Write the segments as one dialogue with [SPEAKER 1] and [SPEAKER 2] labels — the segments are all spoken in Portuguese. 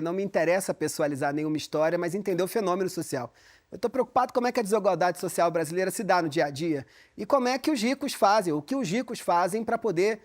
[SPEAKER 1] Não me interessa pessoalizar nenhuma história, mas entender o fenômeno social. Eu estou preocupado como é que a desigualdade social brasileira se dá no dia a dia e como é que os ricos fazem, o que os ricos fazem para poder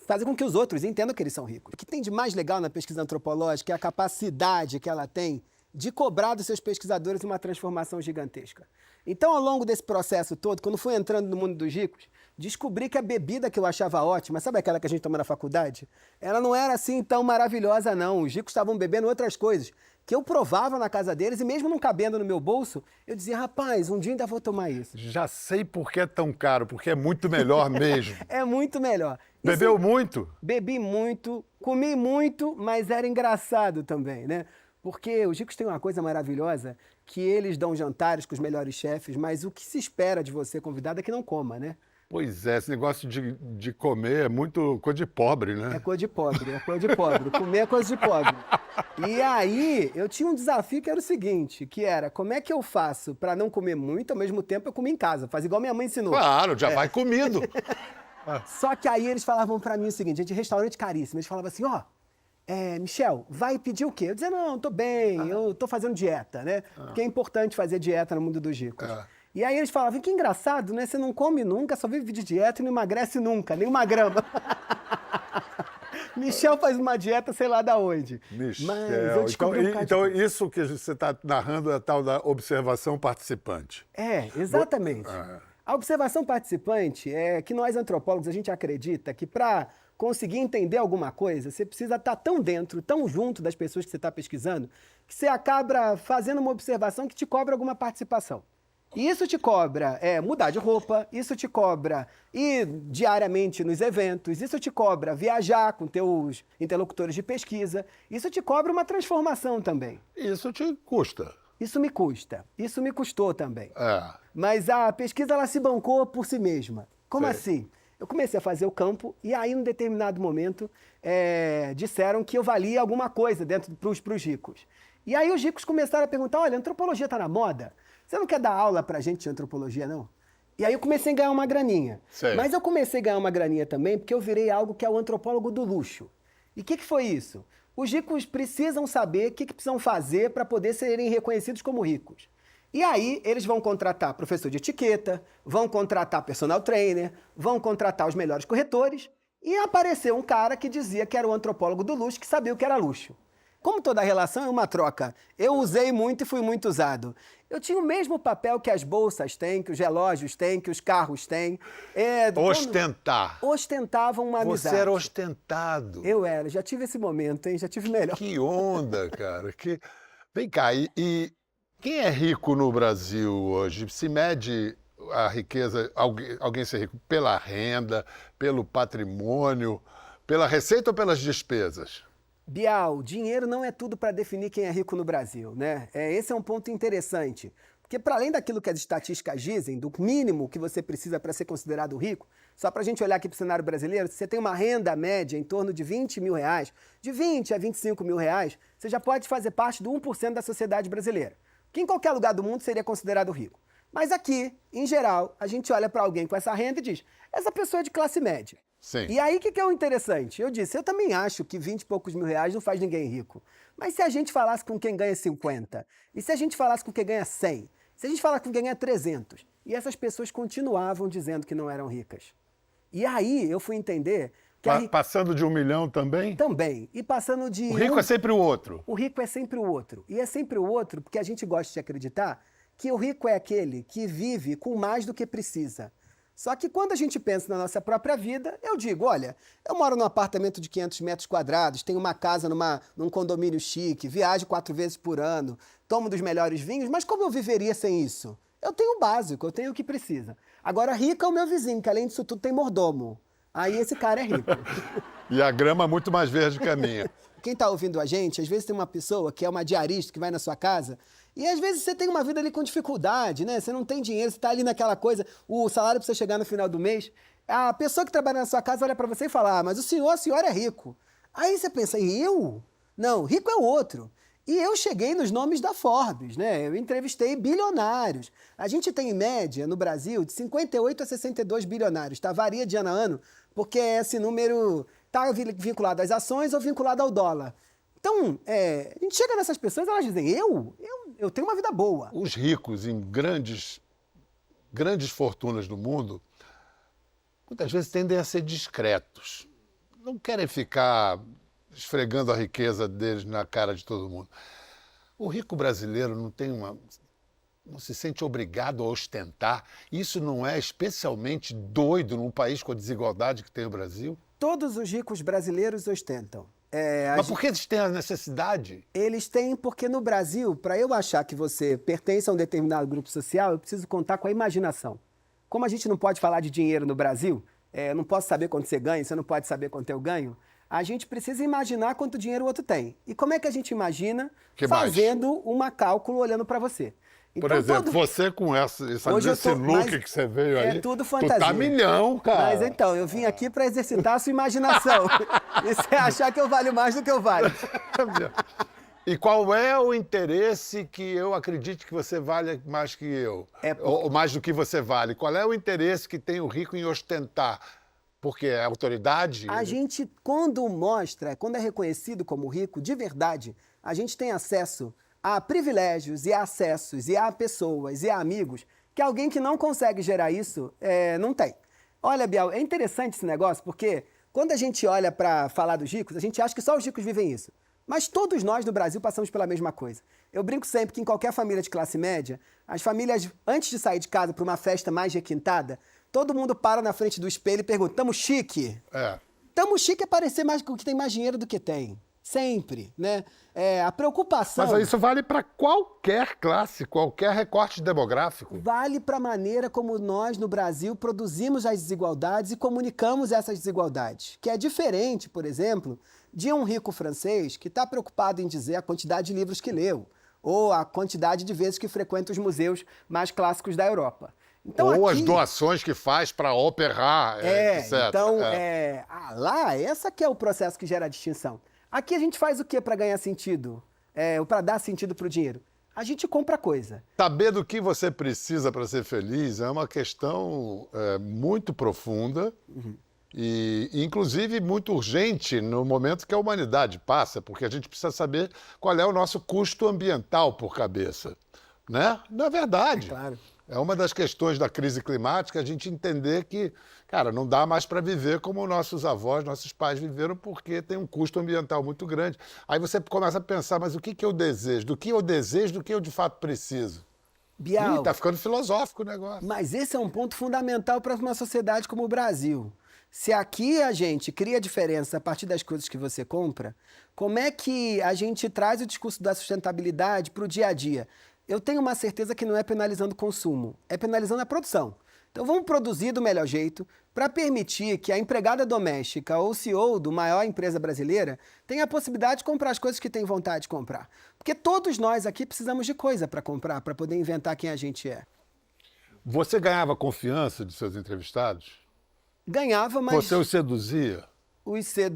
[SPEAKER 1] fazer com que os outros entendam que eles são ricos. O que tem de mais legal na pesquisa antropológica é a capacidade que ela tem de cobrar dos seus pesquisadores uma transformação gigantesca. Então, ao longo desse processo todo, quando fui entrando no mundo dos ricos, descobri que a bebida que eu achava ótima, sabe aquela que a gente toma na faculdade? Ela não era assim tão maravilhosa, não. Os ricos estavam bebendo outras coisas que eu provava na casa deles e mesmo não cabendo no meu bolso, eu dizia, rapaz, um dia ainda vou tomar isso.
[SPEAKER 2] Já sei por que é tão caro, porque é muito melhor mesmo.
[SPEAKER 1] É muito melhor.
[SPEAKER 2] Bebeu muito?
[SPEAKER 1] Bebi muito, comi muito, mas era engraçado também, né? Porque os ricos têm uma coisa maravilhosa, que eles dão jantares com os melhores chefes, mas o que se espera de você, convidado, é que não coma, né?
[SPEAKER 2] Pois é, esse negócio de comer é muito coisa de pobre, né?
[SPEAKER 1] É coisa de pobre, é coisa de pobre. Comer é coisa de pobre. E aí, eu tinha um desafio que era o seguinte, que era, como é que eu faço para não comer muito, ao mesmo tempo eu comer em casa? Faz igual minha mãe ensinou.
[SPEAKER 2] Claro, já vai comido.
[SPEAKER 1] Só que aí eles falavam para mim o seguinte, gente, restaurante caríssimo, eles falavam assim, ó, Michel, vai pedir o quê? Eu dizia, não, tô bem, eu tô fazendo dieta, né? Porque é importante fazer dieta no mundo dos ricos. E aí eles falavam, que engraçado, né? Você não come nunca, só vive de dieta e não emagrece nunca, nem uma grama. Michel faz uma dieta sei lá da onde.
[SPEAKER 2] Michel,
[SPEAKER 1] mas eu descobri
[SPEAKER 2] então isso que você está narrando é a tal da observação participante.
[SPEAKER 1] Exatamente. A observação participante é que nós antropólogos, a gente acredita que para conseguir entender alguma coisa, você precisa estar tão dentro, tão junto das pessoas que você está pesquisando, que você acaba fazendo uma observação que te cobra alguma participação. E isso te cobra mudar de roupa, isso te cobra ir diariamente nos eventos, isso te cobra viajar com teus interlocutores de pesquisa, isso te cobra uma transformação também.
[SPEAKER 2] Isso te custa.
[SPEAKER 1] Isso me custa, isso me custou também. Mas a pesquisa ela se bancou por si mesma. Como assim? Eu comecei a fazer o campo e aí, num determinado momento, disseram que eu valia alguma coisa dentro para os ricos. E aí os ricos começaram a perguntar, olha, a antropologia está na moda? Você não quer dar aula pra gente de antropologia, não? E aí eu comecei a ganhar uma graninha. Mas eu comecei a ganhar uma graninha também porque eu virei algo que é o antropólogo do luxo. E o que foi isso? Os ricos precisam saber o que precisam fazer para poder serem reconhecidos como ricos. E aí eles vão contratar professor de etiqueta, vão contratar personal trainer, vão contratar os melhores corretores e apareceu um cara que dizia que era o antropólogo do luxo, que sabia o que era luxo. Como toda relação é uma troca, eu usei muito e fui muito usado. Eu tinha o mesmo papel que as bolsas têm, que os relógios têm, que os carros têm.
[SPEAKER 2] Ostentar.
[SPEAKER 1] Ostentavam uma amizade.
[SPEAKER 2] Você era ostentado.
[SPEAKER 1] Eu era, já tive esse momento, hein? Já tive melhor.
[SPEAKER 2] Que onda, cara. Vem cá, e quem é rico no Brasil hoje? Se mede a riqueza, alguém ser rico pela renda, pelo patrimônio, pela receita ou pelas despesas?
[SPEAKER 1] Bial, dinheiro não é tudo para definir quem é rico no Brasil, né? Esse é um ponto interessante. Porque para além daquilo que as estatísticas dizem, do mínimo que você precisa para ser considerado rico, só para a gente olhar aqui para o cenário brasileiro, se você tem uma renda média em torno de 20 mil reais, de 20 a 25 mil reais, você já pode fazer parte do 1% da sociedade brasileira, que em qualquer lugar do mundo seria considerado rico. Mas aqui, em geral, a gente olha para alguém com essa renda e diz, essa pessoa é de classe média.
[SPEAKER 2] Sim.
[SPEAKER 1] E aí, o que é o interessante? Eu disse, eu também acho que 20 e poucos mil reais não faz ninguém rico. Mas se a gente falasse com quem ganha 50, e se a gente falasse com quem ganha 100, se a gente falasse com quem ganha 300, e essas pessoas continuavam dizendo que não eram ricas. E aí, eu fui entender que
[SPEAKER 2] passando de 1 milhão também?
[SPEAKER 1] Também. E passando de...
[SPEAKER 2] O rico é sempre o outro.
[SPEAKER 1] O rico é sempre o outro. E é sempre o outro porque a gente gosta de acreditar que o rico é aquele que vive com mais do que precisa. Só que quando a gente pensa na nossa própria vida, eu digo, olha, eu moro num apartamento de 500 metros quadrados, tenho uma casa num condomínio chique, viajo 4 vezes por ano, tomo dos melhores vinhos, mas como eu viveria sem isso? Eu tenho o básico, eu tenho o que precisa. Agora, rico é o meu vizinho, que além disso tudo tem mordomo. Aí esse cara é rico.
[SPEAKER 2] E a grama é muito mais verde que a minha.
[SPEAKER 1] Quem está ouvindo a gente, às vezes tem uma pessoa que é uma diarista que vai na sua casa e às vezes você tem uma vida ali com dificuldade, né? Você não tem dinheiro, você está ali naquela coisa, o salário precisa chegar no final do mês. A pessoa que trabalha na sua casa olha para você e fala, mas a senhora é rico. Aí você pensa, e eu? Não, rico é o outro. E eu cheguei nos nomes da Forbes, né? Eu entrevistei bilionários. A gente tem, em média, no Brasil, de 58 a 62 bilionários, tá? Varia de ano a ano, porque esse número tá vinculado às ações ou vinculado ao dólar. Então, a gente chega nessas pessoas e elas dizem, eu tenho uma vida boa.
[SPEAKER 2] Os ricos em grandes fortunas do mundo, muitas vezes tendem a ser discretos. Não querem ficar esfregando a riqueza deles na cara de todo mundo. O rico brasileiro não se sente obrigado a ostentar. Isso não é especialmente doido num país com a desigualdade que tem o Brasil?
[SPEAKER 1] Todos os ricos brasileiros ostentam.
[SPEAKER 2] Mas por que eles têm a necessidade?
[SPEAKER 1] Eles têm, porque no Brasil, para eu achar que você pertence a um determinado grupo social, eu preciso contar com a imaginação. Como a gente não pode falar de dinheiro no Brasil, eu não posso saber quanto você ganha, você não pode saber quanto eu ganho, a gente precisa imaginar quanto dinheiro o outro tem. E como é que a gente imagina? Fazendo um cálculo olhando para você.
[SPEAKER 2] Por exemplo, você com esse look que você veio aí,
[SPEAKER 1] é tudo fantasia.
[SPEAKER 2] Tu tá milhão, cara.
[SPEAKER 1] Mas então, eu vim aqui para exercitar a sua imaginação. E você achar que eu valho mais do que eu valho.
[SPEAKER 2] E qual é o interesse que eu acredite que você vale mais que eu? Ou mais do que você vale? Qual é o interesse que tem o rico em ostentar? Porque é autoridade?
[SPEAKER 1] A gente, quando é reconhecido como rico, de verdade, a gente tem acesso a privilégios e a acessos e a pessoas e a amigos que alguém que não consegue gerar isso não tem. Olha, Bial, é interessante esse negócio porque quando a gente olha para falar dos ricos, a gente acha que só os ricos vivem isso. Mas todos nós no Brasil passamos pela mesma coisa. Eu brinco sempre que em qualquer família de classe média, as famílias, antes de sair de casa para uma festa mais requintada, todo mundo para na frente do espelho e pergunta, tamo chique? Tamo chique é parecer mais que tem mais dinheiro do que tem. Sempre, né? A preocupação...
[SPEAKER 2] Mas isso vale para qualquer classe, qualquer recorte demográfico.
[SPEAKER 1] Vale para a maneira como nós, no Brasil, produzimos as desigualdades e comunicamos essas desigualdades. Que é diferente, por exemplo, de um rico francês que está preocupado em dizer a quantidade de livros que leu ou a quantidade de vezes que frequenta os museus mais clássicos da Europa.
[SPEAKER 2] Então, ou aqui, as doações que faz para a ópera, etc.
[SPEAKER 1] Então, lá, essa que é o processo que gera a distinção. Aqui a gente faz o quê para ganhar sentido? Para dar sentido para o dinheiro? A gente compra coisa.
[SPEAKER 2] Saber do que você precisa para ser feliz é uma questão muito profunda e, inclusive, muito urgente no momento que a humanidade passa, porque a gente precisa saber qual é o nosso custo ambiental por cabeça, né? Não é verdade.
[SPEAKER 1] Claro.
[SPEAKER 2] É uma das questões da crise climática a gente entender que, cara, não dá mais para viver como nossos avós, nossos pais viveram, porque tem um custo ambiental muito grande. Aí você começa a pensar, mas o que eu desejo? Do que eu desejo, do que eu de fato preciso?
[SPEAKER 1] Bial,
[SPEAKER 2] tá ficando filosófico o negócio.
[SPEAKER 1] Mas esse é um ponto fundamental para uma sociedade como o Brasil. Se aqui a gente cria diferença a partir das coisas que você compra, como é que a gente traz o discurso da sustentabilidade para o dia a dia? Eu tenho uma certeza que não é penalizando o consumo, é penalizando a produção. Então vamos produzir do melhor jeito para permitir que a empregada doméstica ou o CEO do maior empresa brasileira tenha a possibilidade de comprar as coisas que tem vontade de comprar. Porque todos nós aqui precisamos de coisa para comprar, para poder inventar quem a gente é.
[SPEAKER 2] Você ganhava confiança de seus entrevistados?
[SPEAKER 1] Ganhava, mas...
[SPEAKER 2] Você os seduzia?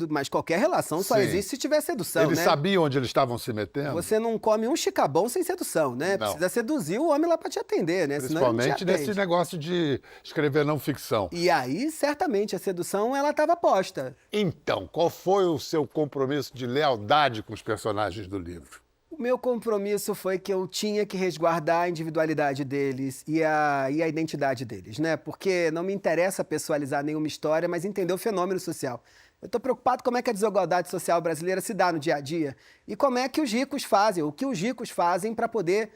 [SPEAKER 1] Mas qualquer relação só existe se tiver sedução,
[SPEAKER 2] Eles sabiam onde eles estavam se metendo?
[SPEAKER 1] Você não come um chicabão sem sedução, né?
[SPEAKER 2] Não.
[SPEAKER 1] Precisa seduzir o homem lá para te atender, né?
[SPEAKER 2] Principalmente nesse negócio de escrever não ficção.
[SPEAKER 1] E aí, certamente, a sedução, ela estava posta.
[SPEAKER 2] Então, qual foi o seu compromisso de lealdade com os personagens do livro?
[SPEAKER 1] O meu compromisso foi que eu tinha que resguardar a individualidade deles e a identidade deles, né? Porque não me interessa pessoalizar nenhuma história, mas entender o fenômeno social. Eu estou preocupado como é que a desigualdade social brasileira se dá no dia a dia e como é que os ricos fazem, o que os ricos fazem para poder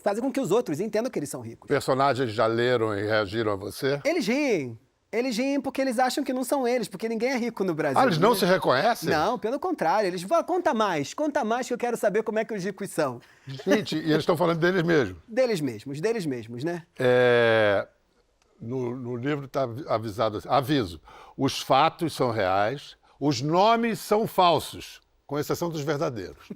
[SPEAKER 1] fazer com que os outros entendam que eles são ricos.
[SPEAKER 2] Personagens já leram e reagiram a você?
[SPEAKER 1] Eles riem. Eles riem porque eles acham que não são eles, porque ninguém é rico no Brasil.
[SPEAKER 2] Eles não se reconhecem?
[SPEAKER 1] Não, pelo contrário. Eles falam, conta mais que eu quero saber como é que os ricos são.
[SPEAKER 2] Gente, e eles estão falando deles mesmos?
[SPEAKER 1] Deles mesmos, né?
[SPEAKER 2] No livro está avisado assim, aviso, os fatos são reais, os nomes são falsos, com exceção dos verdadeiros.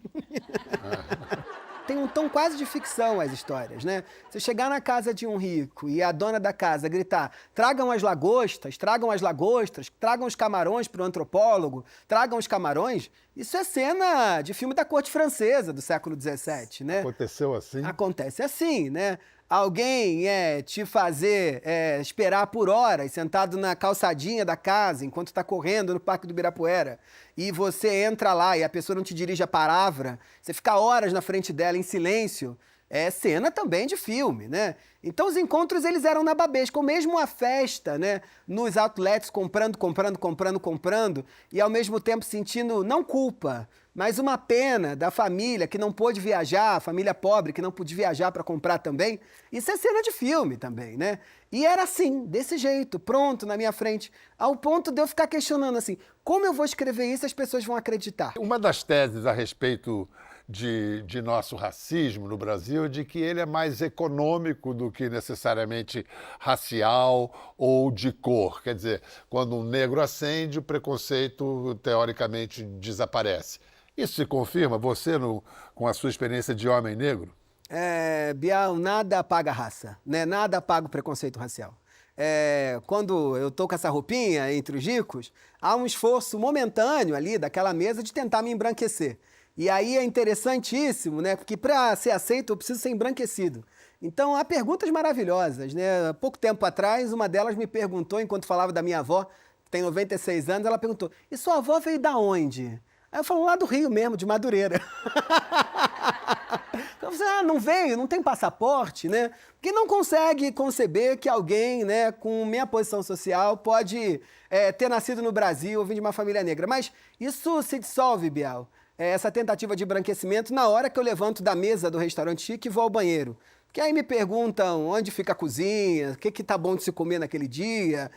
[SPEAKER 1] Tem um tom quase de ficção as histórias, né? Você chegar na casa de um rico e a dona da casa gritar, tragam as lagostas, tragam os camarões para o antropólogo, tragam os camarões, isso é cena de filme da corte francesa do século XVII, né?
[SPEAKER 2] Aconteceu assim?
[SPEAKER 1] Acontece assim, né? alguém te fazer esperar por horas sentado na calçadinha da casa enquanto está correndo no Parque do Ibirapuera e você entra lá e a pessoa não te dirige a palavra, você fica horas na frente dela em silêncio, é cena também de filme, né? Então os encontros eles eram na babesca, ou mesmo a festa, né? Nos outlets comprando e ao mesmo tempo sentindo não culpa, mas uma pena da família que não pôde viajar, a família pobre que não pôde viajar para comprar também. Isso é cena de filme também, né? E era assim, desse jeito, pronto, na minha frente, ao ponto de eu ficar questionando assim, como eu vou escrever isso e as pessoas vão acreditar?
[SPEAKER 2] Uma das teses a respeito de nosso racismo no Brasil é de que ele é mais econômico do que necessariamente racial ou de cor. Quer dizer, quando um negro acende, o preconceito teoricamente desaparece. Isso se confirma? Você, com a sua experiência de homem negro?
[SPEAKER 1] Bial, nada apaga a raça, né? Nada apaga o preconceito racial. Quando eu tô com essa roupinha entre os ricos, há um esforço momentâneo ali daquela mesa de tentar me embranquecer. E aí é interessantíssimo, né? Porque para ser aceito eu preciso ser embranquecido. Então há perguntas maravilhosas, né? Há pouco tempo atrás, uma delas me perguntou, enquanto falava da minha avó, que tem 96 anos, ela perguntou, e sua avó veio da onde? Aí eu falo, lá do Rio mesmo, de Madureira. Então você, não veio, não tem passaporte, né? Porque não consegue conceber que alguém, né, com minha posição social pode ter nascido no Brasil ou vir de uma família negra. Mas isso se dissolve, Bial. Essa tentativa de embranquecimento na hora que eu levanto da mesa do restaurante chique e vou ao banheiro. Porque aí me perguntam onde fica a cozinha, o que tá bom de se comer naquele dia,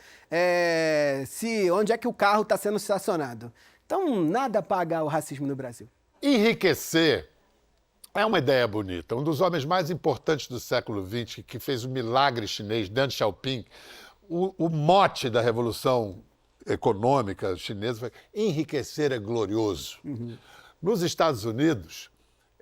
[SPEAKER 1] onde é que o carro está sendo estacionado. Então, nada apaga o racismo no Brasil.
[SPEAKER 2] Enriquecer é uma ideia bonita. Um dos homens mais importantes do século XX, que fez o milagre chinês, Deng Xiaoping, o mote da Revolução Econômica chinesa foi enriquecer é glorioso.
[SPEAKER 1] Uhum.
[SPEAKER 2] Nos Estados Unidos,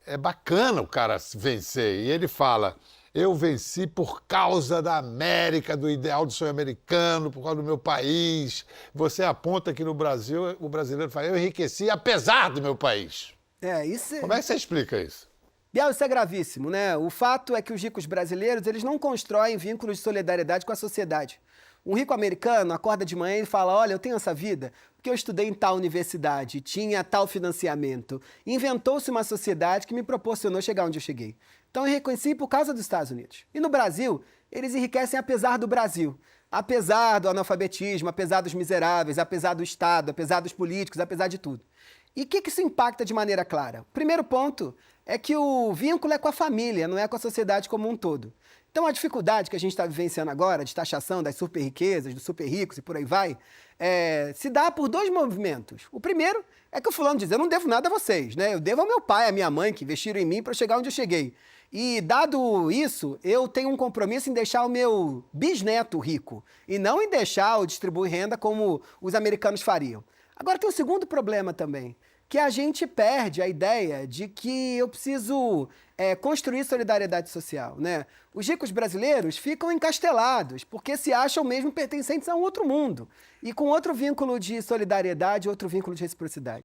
[SPEAKER 2] é bacana o cara vencer. E ele fala, eu venci por causa da América, do ideal do sonho americano, por causa do meu país. Você aponta que no Brasil, o brasileiro fala, eu enriqueci apesar do meu país. Como é que você explica isso?
[SPEAKER 1] Bial, isso é gravíssimo, né? O fato é que os ricos brasileiros, eles não constroem vínculos de solidariedade com a sociedade. Um rico americano acorda de manhã e fala, olha, eu tenho essa vida porque eu estudei em tal universidade, tinha tal financiamento. Inventou-se uma sociedade que me proporcionou chegar onde eu cheguei. Então eu reconheci por causa dos Estados Unidos. E no Brasil, eles enriquecem apesar do Brasil. Apesar do analfabetismo, apesar dos miseráveis, apesar do Estado, apesar dos políticos, apesar de tudo. E o que isso impacta de maneira clara? O primeiro ponto é que o vínculo é com a família, não é com a sociedade como um todo. Então, a dificuldade que a gente está vivenciando agora, de taxação das super riquezas, dos super ricos e por aí vai, se dá por dois movimentos. O primeiro é que o fulano diz, eu não devo nada a vocês, né? Eu devo ao meu pai, à minha mãe, que investiram em mim para chegar onde eu cheguei. E, dado isso, eu tenho um compromisso em deixar o meu bisneto rico e não em deixar ou distribuir renda como os americanos fariam. Agora, tem um segundo problema também, que a gente perde a ideia de que eu preciso construir solidariedade social, né? Os ricos brasileiros ficam encastelados porque se acham mesmo pertencentes a um outro mundo e com outro vínculo de solidariedade, outro vínculo de reciprocidade.